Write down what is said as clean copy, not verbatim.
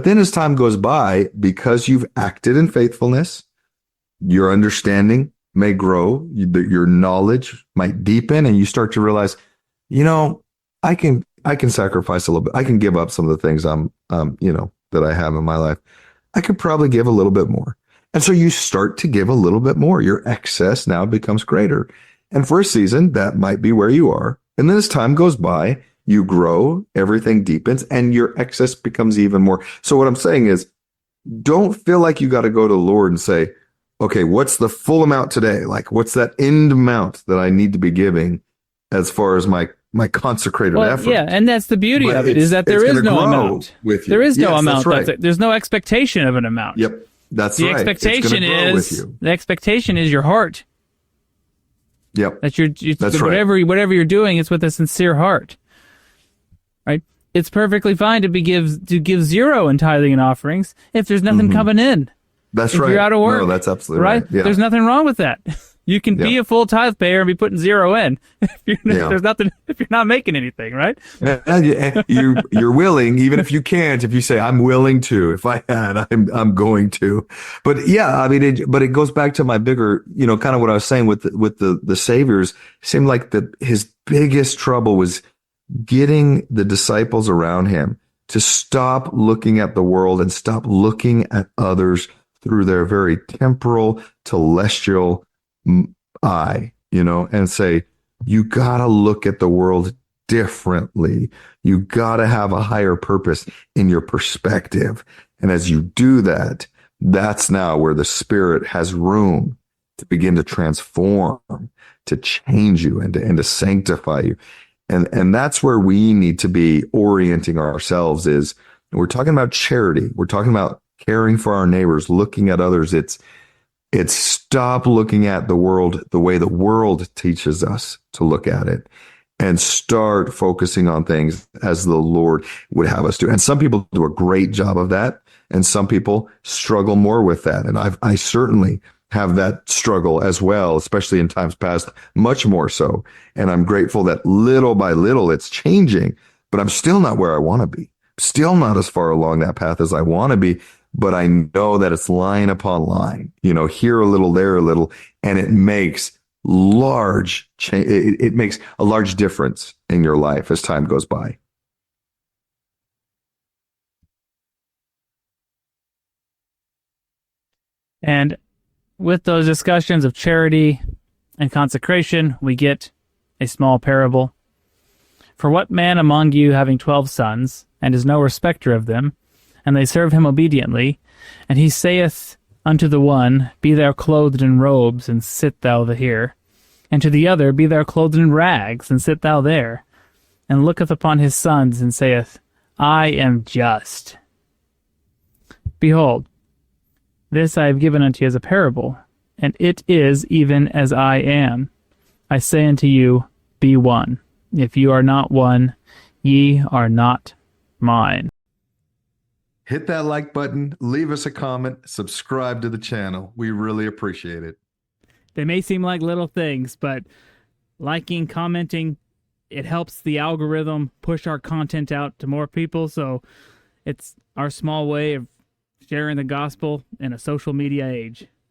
then as time goes by, because you've acted in faithfulness, your understanding may grow, your knowledge might deepen, and you start to realize, I can sacrifice a little bit. I can give up some of the things that I have in my life. I could probably give a little bit more. And so you start to give a little bit more. Your excess now becomes greater. And for a season, that might be where you are. And then as time goes by, you grow, everything deepens, and your excess becomes even more. So what I'm saying is, don't feel like you got to go to the Lord and say, okay, what's the full amount today? Like, what's that end amount that I need to be giving as far as my consecrated effort? Yeah, and that's the beauty of it, is that there is no amount. There is no amount. That's right. There's no expectation of an amount. Yep, that's the right. Expectation the expectation is your heart. Yep, that's whatever you're doing, it's with a sincere heart. Right? It's perfectly fine to give zero in tithing and offerings if there's nothing coming in. That's if right. You're out of work. No, that's absolutely right. Yeah. There's nothing wrong with that. You can be a full tithe payer and be putting zero in. There's nothing if you're not making anything, right? You're willing, even if you can't. If you say, "I'm willing to," if I had, I'm going to. But yeah, I mean, it goes back to my bigger, kind of what I was saying with the Saviors. It seemed like his biggest trouble was getting the disciples around him to stop looking at the world and stop looking at others through their very temporal, telestial eye, and say, you gotta look at the world differently. You gotta have a higher purpose in your perspective. And as you do that, that's now where the Spirit has room to begin to transform, to change you and to sanctify you. And that's where we need to be orienting ourselves. Is we're talking about charity. We're talking about caring for our neighbors, looking at others. It's stop looking at the world the way the world teaches us to look at it, and start focusing on things as the Lord would have us do. And some people do a great job of that, and some people struggle more with that. And I certainly have that struggle as well, especially in times past, much more so. And I'm grateful that little by little it's changing, but I'm still not where I want to be. Still not as far along that path as I want to be, but I know that it's line upon line, here a little, there a little, and it makes large change. It makes a large difference in your life as time goes by. And with those discussions of charity and consecration, we get a small parable. For what man among you having 12 sons, and is no respecter of them, and they serve him obediently, and he saith unto the one, Be thou clothed in robes, and sit thou here, and to the other, Be thou clothed in rags, and sit thou there, and looketh upon his sons, and saith, I am just. Behold, this I have given unto you as a parable, and it is even as I am. I say unto you, Be one. If you are not one, ye are not mine. Hit that like button, leave us a comment, subscribe to the channel. We really appreciate it. They may seem like little things, but liking, commenting, it helps the algorithm push our content out to more people. So it's our small way of sharing the gospel in a social media age.